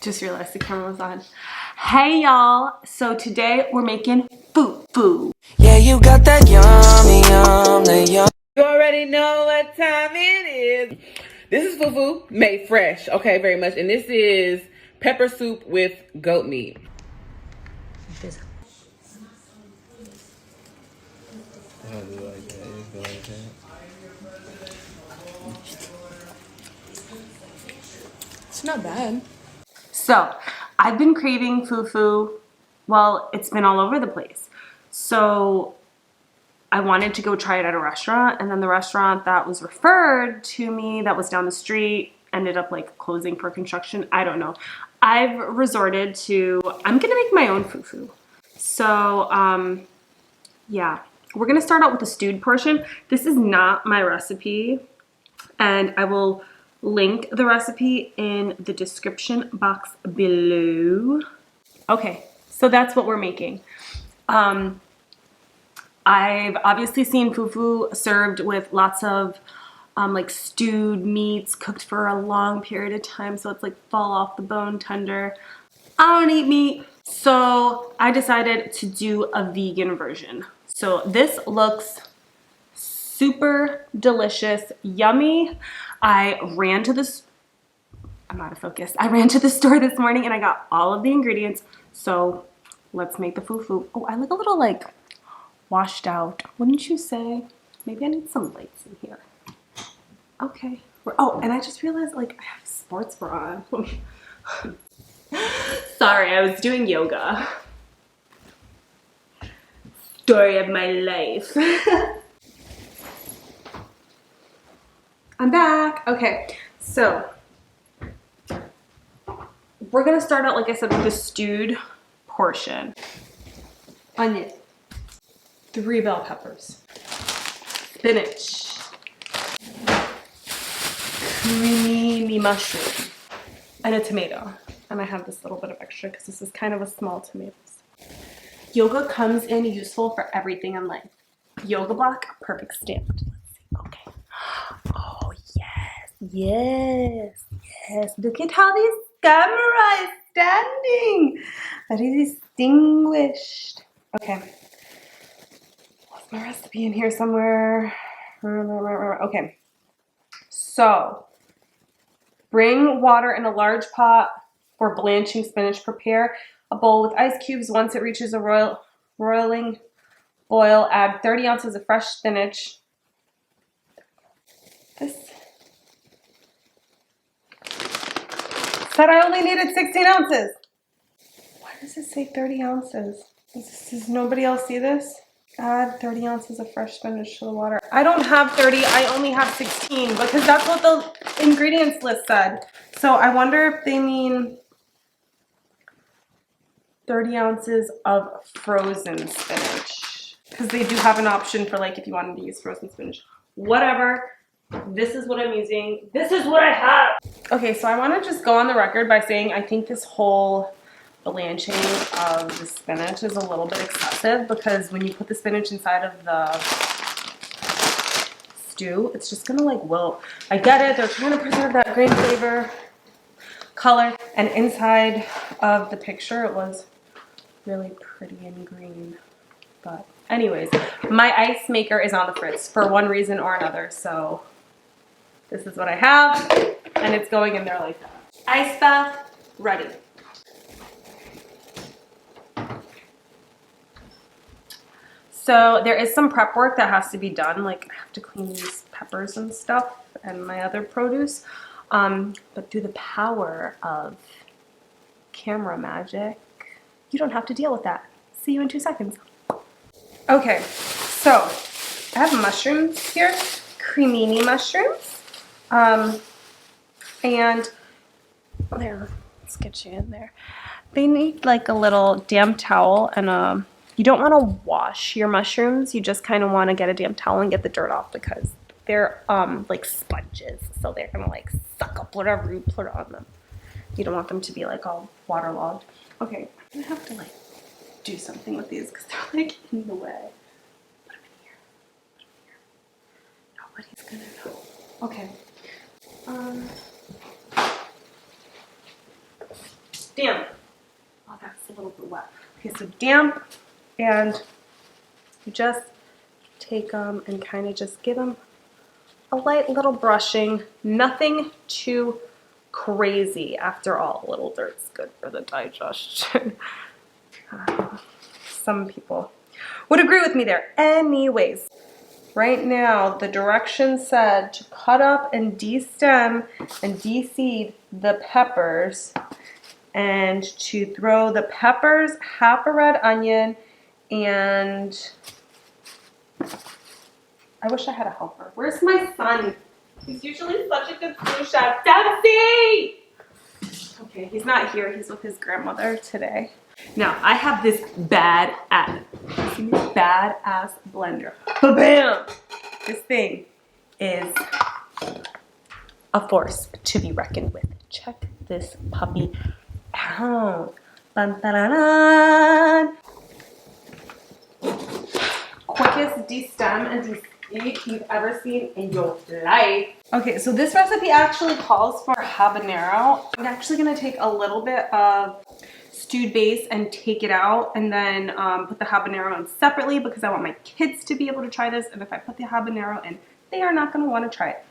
Just realized the camera was on. Hey y'all, so today we're making fufu. Yeah, you got that yummy, the yum. You already know what time it is. This is fufu made fresh, okay, very much. And this is pepper soup with goat meat. It's not bad. So, I've been craving fufu. Well, it's been all over the place. So, I wanted to go try it at a restaurant, and then the restaurant that was referred to me that was down the street ended up like closing for construction. I don't know. I've resorted to, I'm gonna make my own fufu. So, yeah, we're gonna start out with the stewed portion. This is not my recipe, and I will link the recipe in the description box below. Okay, so that's what we're making. I've obviously seen fufu served with lots of like stewed meats cooked for a long period of time, so it's like fall off the bone tender. I don't eat meat, so I decided to do a vegan version. So this looks super delicious, yummy. I'm out of focus. I ran to the store this morning and I got all of the ingredients. So let's make the fufu. Oh, I look a little like washed out, wouldn't you say? Maybe I need some lights in here. Okay. Oh, and I just realized like I have a sports bra on. Sorry, I was doing yoga. Story of my life. I'm back. Okay, so we're gonna start out, like I said, with the stewed portion. Onion, 3 bell peppers, spinach, creamy mushroom, and a tomato. And I have this little bit of extra because this is kind of a small tomato. Yoga comes in useful for everything in life. Yoga block, perfect stand. Let's see. Okay. Oh, yes. Look at how this camera is standing. Very distinguished. Okay. What's my recipe in here somewhere? Okay. So, bring water in a large pot for blanching spinach. Prepare a bowl with ice cubes. Once it reaches a roiling boil, add 30 ounces of fresh spinach. This said I only needed 16 ounces. Why does it say 30 ounces? Does nobody else see this? Add 30 ounces of fresh spinach to the water. I don't have 30, I only have 16 because that's what the ingredients list said. So I wonder if they mean 30 ounces of frozen spinach. Because they do have an option for like if you wanted to use frozen spinach. Whatever. This is what I'm using. This is what I have. Okay, so I want to just go on the record by saying I think this whole blanching of the spinach is a little bit excessive because when you put the spinach inside of the stew, it's just gonna like wilt. I get it, they're trying to preserve that green flavor, color, and inside of the picture it was really pretty and green. But anyways, my ice maker is on the fritz for one reason or another, so this is what I have, and it's going in there like that. Ice bath, ready. So there is some prep work that has to be done, like I have to clean these peppers and stuff and my other produce, but through the power of camera magic, you don't have to deal with that. See you in 2 seconds. Okay, so I have mushrooms here, cremini mushrooms, and there, let's get you in there. They need like a little damp towel and you don't want to wash your mushrooms. You just kind of want to get a damp towel and get the dirt off because they're like sponges, so they're gonna like suck up whatever you put on them. You don't want them to be like all waterlogged. Okay, I'm gonna have to like do something with these because they're like in the way. Put them in here. Nobody's gonna know. Okay. damp. Oh, that's a little bit wet. Okay, so damp, and you just take them and kind of just give them a light little brushing. Nothing too crazy. After all, a little dirt's good for the digestion. Some people would agree with me there. Anyways, right now the directions said to cut up and de-stem and de-seed the peppers, and to throw the peppers, half a red onion, and I wish I had a helper. Where's my son? He's usually such a good sous chef. Dempsey! Okay, he's not here. He's with his grandmother today. Now, I have this badass blender. Ba-bam! This thing is a force to be reckoned with. Check this puppy out. Dun, dun, dun, dun. Quickest de-stem and de-seed you've ever seen in your life. Okay, so this recipe actually calls for habanero. I'm actually gonna take a little bit of stewed base and take it out, and then put the habanero in separately because I want my kids to be able to try this, and if I put the habanero in, they are not gonna wanna try it.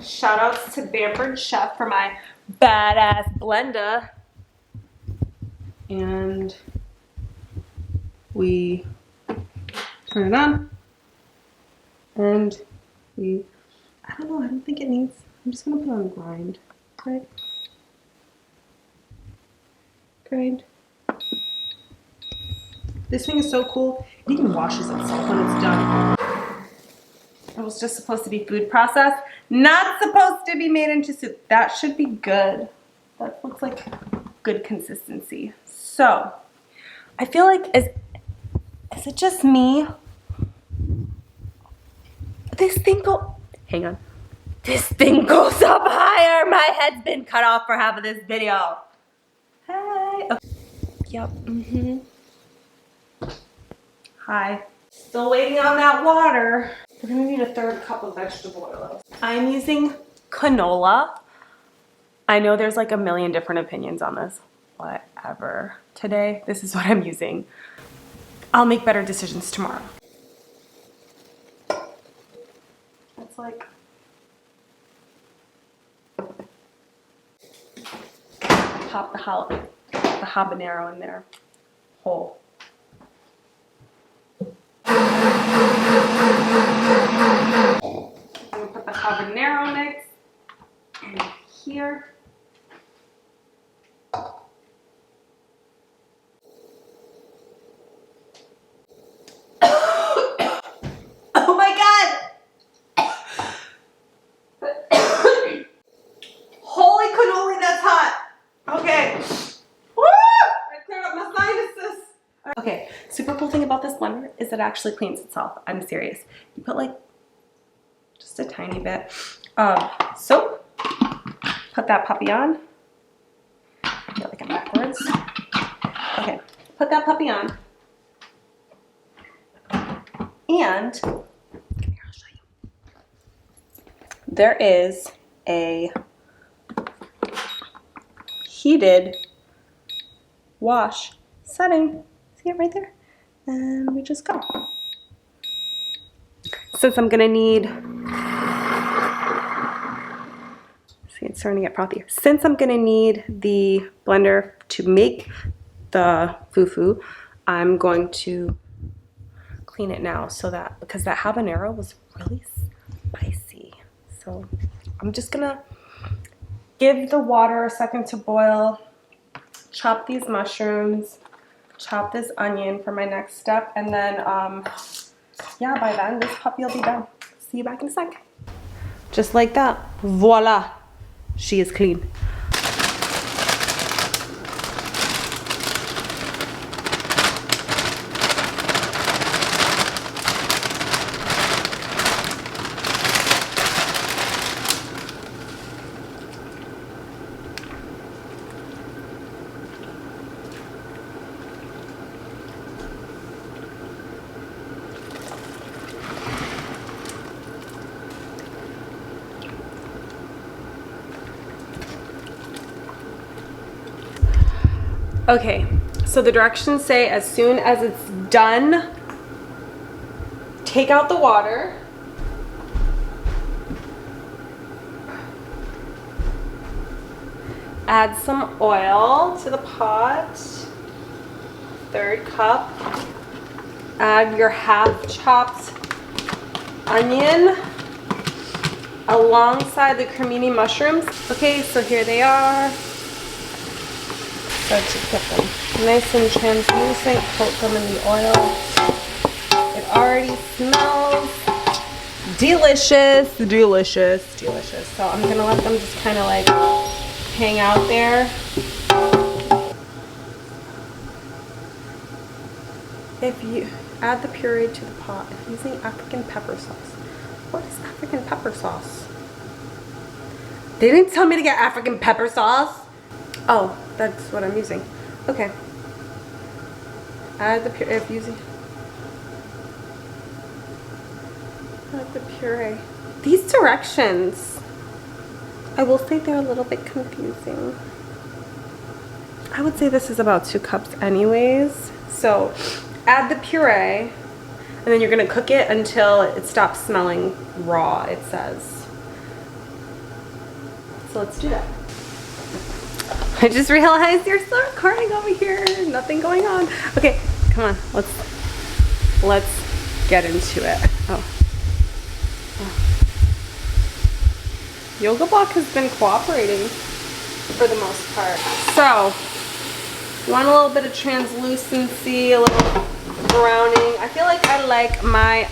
Shout outs to Bamford Chef for my badass blender. And we turn it on, and I don't know, I don't think it needs, I'm just gonna put it on grind, right? Grind. This thing is so cool, it even washes itself when it's done. It was just supposed to be food processed, not supposed to be made into soup. That should be good. That looks like good consistency. So, I feel like, is it just me? This thing hang on. This thing goes up higher. My head's been cut off for half of this video. Hey. Okay. Yep. Hi. Still waiting on that water. We're gonna need a third cup of vegetable oil. I'm using canola. I know there's like a million different opinions on this. Whatever. Today, this is what I'm using. I'll make better decisions tomorrow. It's like pop the habanero in there whole. I'm gonna put the habanero mix in here. Oh my God! Holy cannoli, that's hot! Okay. Woo! I cleared up my sinuses. Okay, super cool thing about this blender is it actually cleans itself. I'm serious. You put like just a tiny bit of soap. Put that puppy on. I feel like I'm backwards. Okay, put that puppy on. And come here, I'll show you. There is a heated wash setting. See it right there? And we just go. Since I'm gonna need, see, it's starting to get frothy. Since I'm gonna need the blender to make the fufu, I'm going to clean it now so that, because that habanero was really spicy. So I'm just gonna give the water a second to boil, chop these mushrooms, chop this onion for my next step, and then yeah, by then this puppy will be done. See you back in a sec. Just like that, voila, she is clean. Okay, so the directions say as soon as it's done, take out the water. Add some oil to the pot. 1/3 cup. Add your half chopped onion alongside the cremini mushrooms. Okay, so here they are. Start to put them nice and translucent, coat them in the oil. It already smells delicious, delicious, delicious. So I'm gonna let them just kind of like hang out there. If you add the puree to the pot, if using African pepper sauce. What is African pepper sauce? They didn't tell me to get African pepper sauce. Oh, that's what I'm using. Okay. Add the puree, if using. Add the puree. These directions, I will say they're a little bit confusing. I would say this is about 2 cups anyways. So add the puree, and then you're gonna cook it until it stops smelling raw, it says. So let's do that. I just realized you're still recording over here. Nothing going on. Okay, come on. Let's get into it. Oh. Yoga Block has been cooperating for the most part. So, you want a little bit of translucency, a little browning. I feel like I like my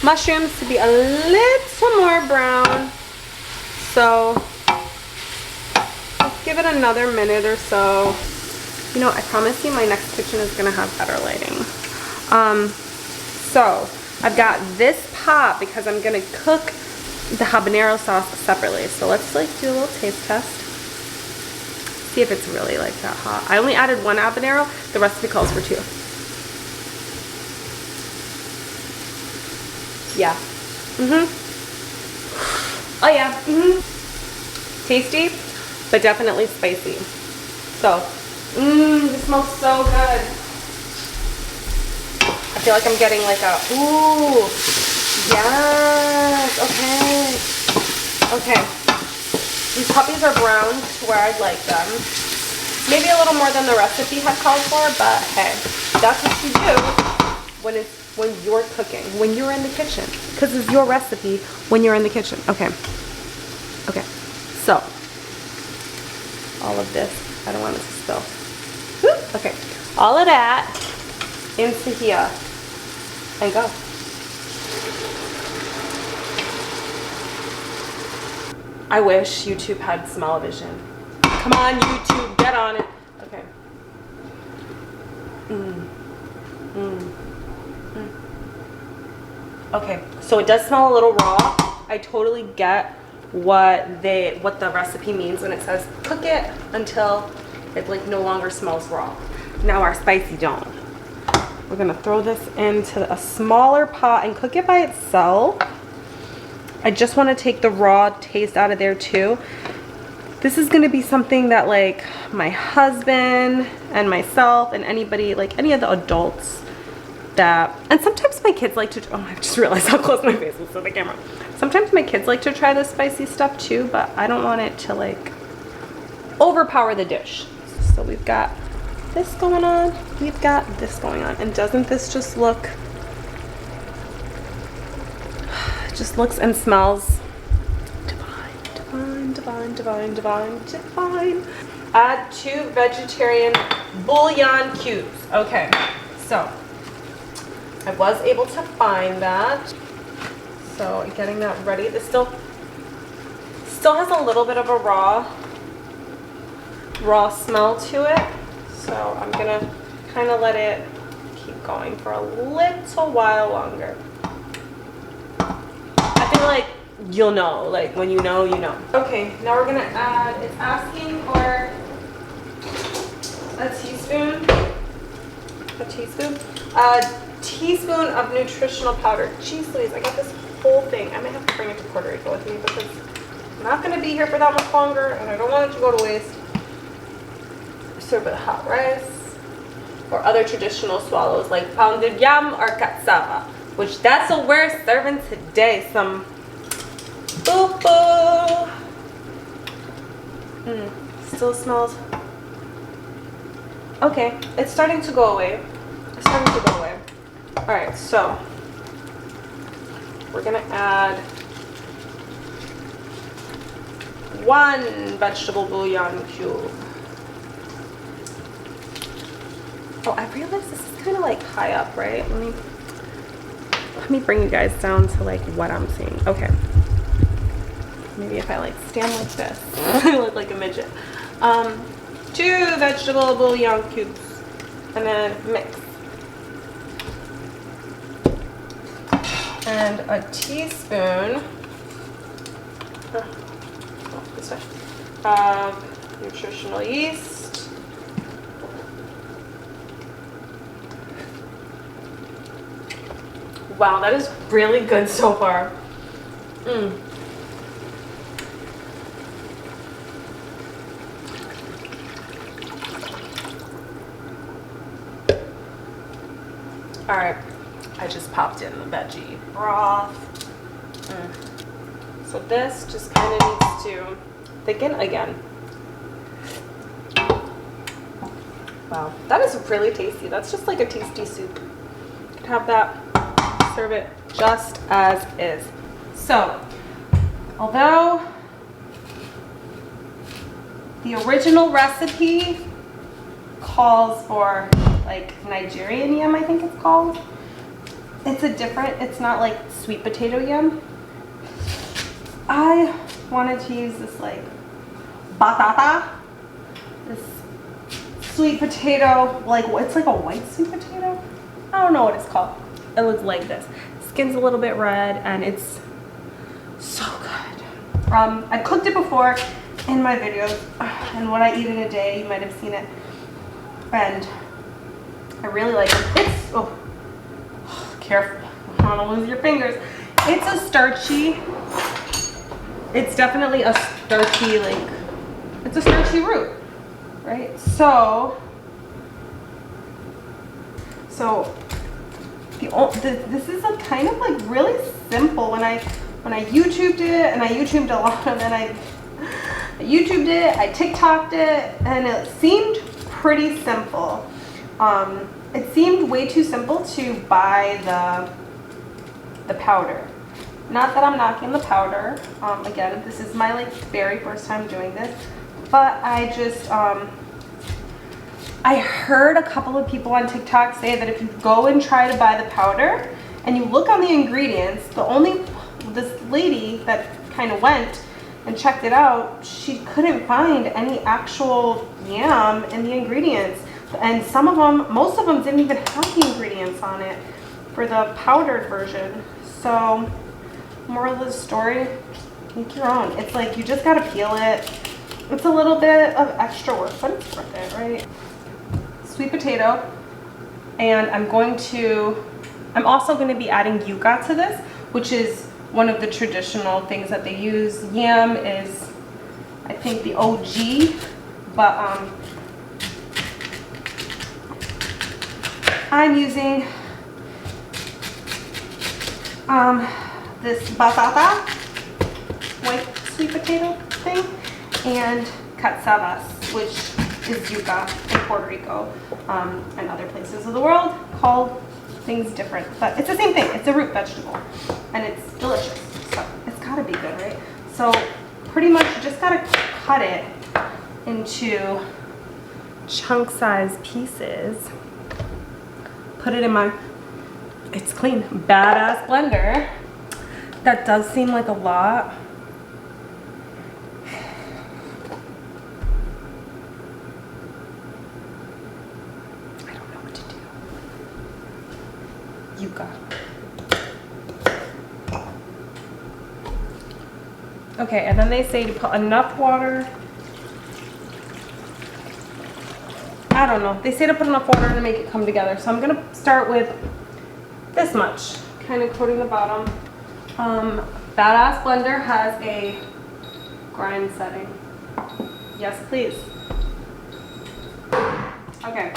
mushrooms to be a little more brown. So, let's give it another minute or so. You know, I promise you my next kitchen is gonna have better lighting. So, I've got this pot because I'm gonna cook the habanero sauce separately. So let's like do a little taste test. See if it's really like that hot. I only added 1 habanero. The recipe calls for 2. Yeah. Oh yeah. Tasty, but definitely spicy. So, this smells so good. I feel like I'm getting like a, ooh, yes, okay. These puppies are brown to where I'd like them. Maybe a little more than the recipe had called for, but hey, that's what you do when you're cooking, when you're in the kitchen, because it's your recipe when you're in the kitchen. Okay, so all of this, I don't want it to spill. Whoop. Okay, all of that into here and go. I wish YouTube had smell-o-vision. Come on, YouTube, get on it. Okay. Okay, so it does smell a little raw. I totally get what the recipe means when it says cook it until it like no longer smells raw. Now our spicy don't. We're gonna throw this into a smaller pot and cook it by itself. I just want to take the raw taste out of there too. This is going to be something that like my husband and myself and anybody, like any of the adults that, and sometimes my kids like to, oh, I just realized how close my face was to the camera. Sometimes my kids like to try the spicy stuff too, but I don't want it to like overpower the dish. So we've got this going on, we've got this going on, and doesn't this just look, just looks and smells divine, divine, divine, divine, divine, divine. Add 2 vegetarian bouillon cubes. Okay, so I was able to find that. So getting that ready. This still has a little bit of a raw smell to it. So I'm gonna kind of let it keep going for a little while longer. I feel like you'll know, like when you know, you know. Okay, now we're gonna add, it's asking for a teaspoon of nutritional powder. Jeez Louise, I got this whole thing. I might have to bring it to Puerto Rico with me because I'm not gonna be here for that much longer and I don't want it to go to waste. There's serve with hot rice or other traditional swallows like pounded yam or cassava, which that's what we're serving today. Some fufu. Still smells. Okay, it's starting to go away. It's starting to go away. All right, so we're gonna add 1 vegetable bouillon cube. Oh, I realize this is kind of like high up, right? Let me bring you guys down to like what I'm seeing. Okay. Maybe if I like stand like this, I look like a midget. 2 vegetable bouillon cubes, and then mix. And a teaspoon this way, of nutritional yeast. Wow, that is really good so far. All right, I just popped in the veggie broth. So this just kind of needs to thicken again. Wow, that is really tasty. That's just like a tasty soup. You could have that, serve it just as is. So, although the original recipe calls for like Nigerian yam, I think it's called. It's not like sweet potato yam. I wanted to use this like batata, this sweet potato, like it's like a white sweet potato. I don't know what it's called. It looks like this. Skin's a little bit red and it's so good. I cooked it before in my videos and what I eat in a day, you might have seen it. And I really like it. It's, oh, careful, I don't want to lose your fingers. It's a starchy, it's definitely a starchy, like, it's a starchy root, right? So this is a kind of like really simple. When I YouTubed it, and I YouTubed a lot, and then I YouTubed it, I TikToked it, and it seemed pretty simple. It seemed way too simple to buy the powder. Not that I'm knocking the powder. Again, this is my like very first time doing this, but I just I heard a couple of people on TikTok say that if you go and try to buy the powder and you look on the ingredients, this lady that kind of went and checked it out, she couldn't find any actual yam in the ingredients. And most of them didn't even have the ingredients on it for the powdered version. So, moral of the story, make your own. It's like you just gotta peel it. It's a little bit of extra work, but it's worth it, right? Sweet potato, and I'm also going to be adding yuca to this, which is one of the traditional things that they use. Yam is, I think, the OG, but I'm using this batata, white sweet potato thing, and cassavas, which is yuca in Puerto Rico and other places of the world, called things different, but it's the same thing. It's a root vegetable and it's delicious, so it's gotta be good, right? So pretty much you just gotta cut it into chunk size pieces, put it in it's clean, badass blender. That does seem like a lot. Yuca. Okay, and then they say to put enough water. I don't know. They say to put enough water to make it come together. So I'm gonna start with this much, kind of coating the bottom. Badass Blender has a grind setting. Yes, please. Okay.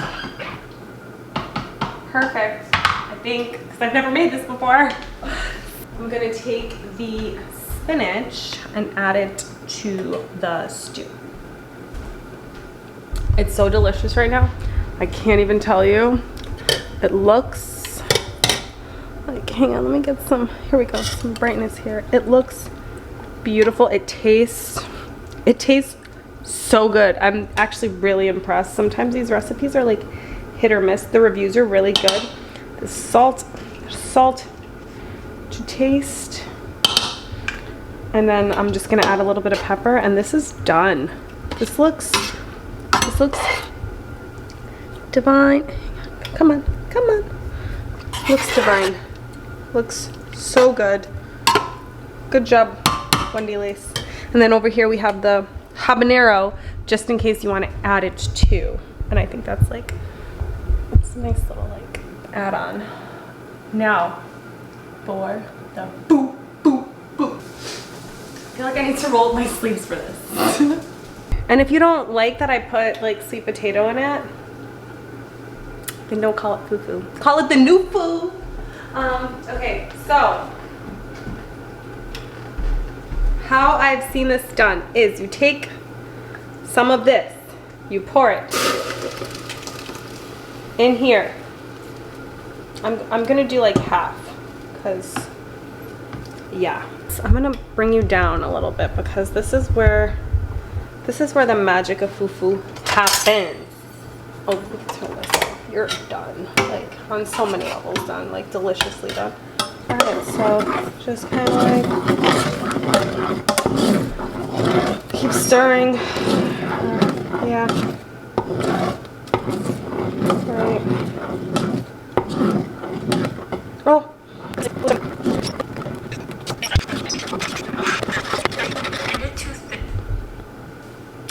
Perfect, I think, because I've never made this before. I'm gonna take the spinach and add it to the stew. It's so delicious right now. I can't even tell you. It looks like, hang on, let me get some, here we go, some brightness here. It looks beautiful. It tastes so good. I'm actually really impressed. Sometimes these recipes are like hit or miss. The reviews are really good. The salt to taste. And then I'm just gonna add a little bit of pepper, and this is done. This looks divine. Come on. Looks divine. Looks so good. Good job, Wendy Lace. And then over here we have the habanero, just in case you want to add it too. And I think that's like, it's a nice little like add-on. Now for the boop, boop, boop. I feel like I need to roll up my sleeves for this. And if you don't like that I put like sweet potato in it, then don't call it fufu. Call it the new foo. Okay, so how I've seen this done is you take some of this, you pour it in here. I'm gonna do like half, because yeah. So I'm gonna bring you down a little bit, because this is where the magic of fufu happens. Oh, let me turn this off. You're done, like on so many levels done, like deliciously done. All right, so just kind of like keep stirring. Yeah. Right. Oh.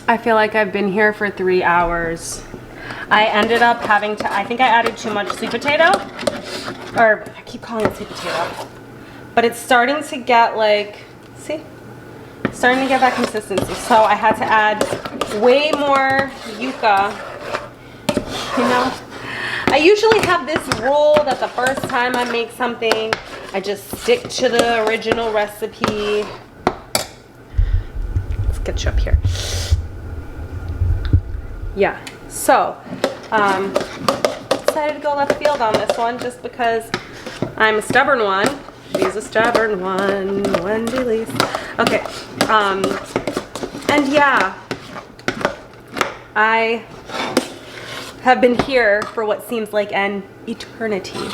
I feel like I've been here for 3 hours. I ended up having to, I think I added too much sweet potato, or I keep calling it sweet potato, but it's starting to get like, see? Starting to get that consistency. So I had to add way more yuca, you know? I usually have this rule that the first time I make something, I just stick to the original recipe. Let's get you up here. Yeah, so decided to go left field on this one just because I'm a stubborn one. She's a stubborn one, Wendy Lease. Okay, and yeah, I have been here for what seems like an eternity.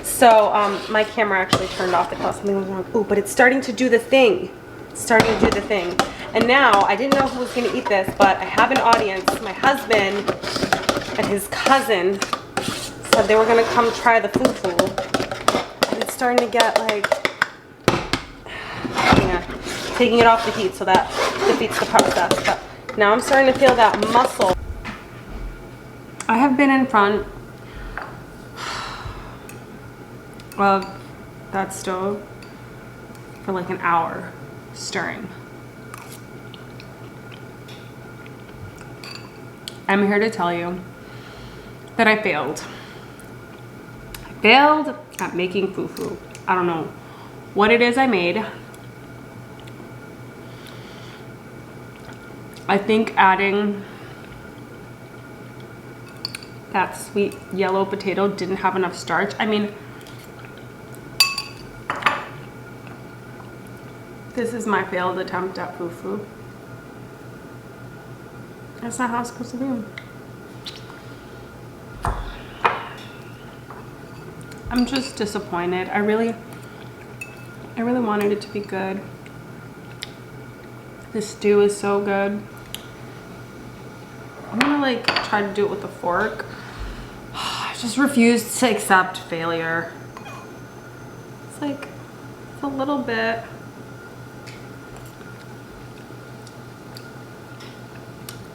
So my camera actually turned off. It thought something was wrong. Ooh, but it's starting to do the thing. It's starting to do the thing. And now, I didn't know who was going to eat this, but I have an audience. My husband and his cousin said they were going to come try the fufu. And it's starting to get like, yeah, taking it off the heat, so that defeats the process. But now I'm starting to feel that muscle. I have been in front of that stove for like an hour stirring. I'm here to tell you that I failed. I failed at making fufu. I don't know what it is I made. I think adding that sweet yellow potato didn't have enough starch. I mean, this is my failed attempt at fufu. That's not how it's supposed to be. I'm just disappointed. I really wanted it to be good. The stew is so good. I'm gonna like try to do it with a fork. I just refuse to accept failure. It's like, it's a little bit.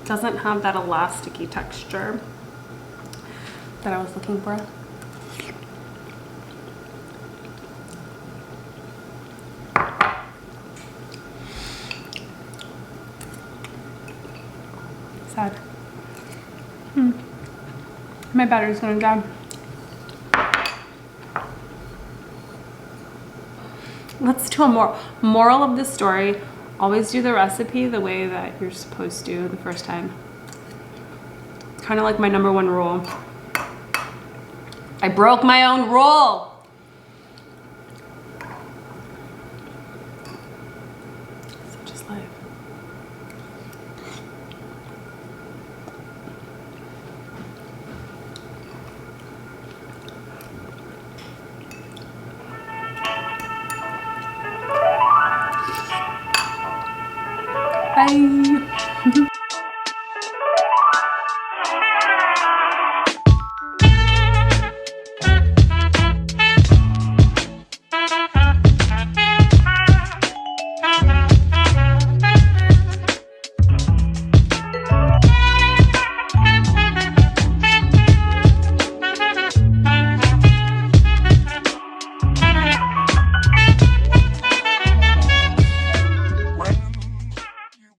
Doesn't have that elasticy texture that I was looking for. Sad. My battery's gonna die. Let's do a moral of the story. Always do the recipe the way that you're supposed to the first time. It's kind of like my #1 rule. I broke my own rule.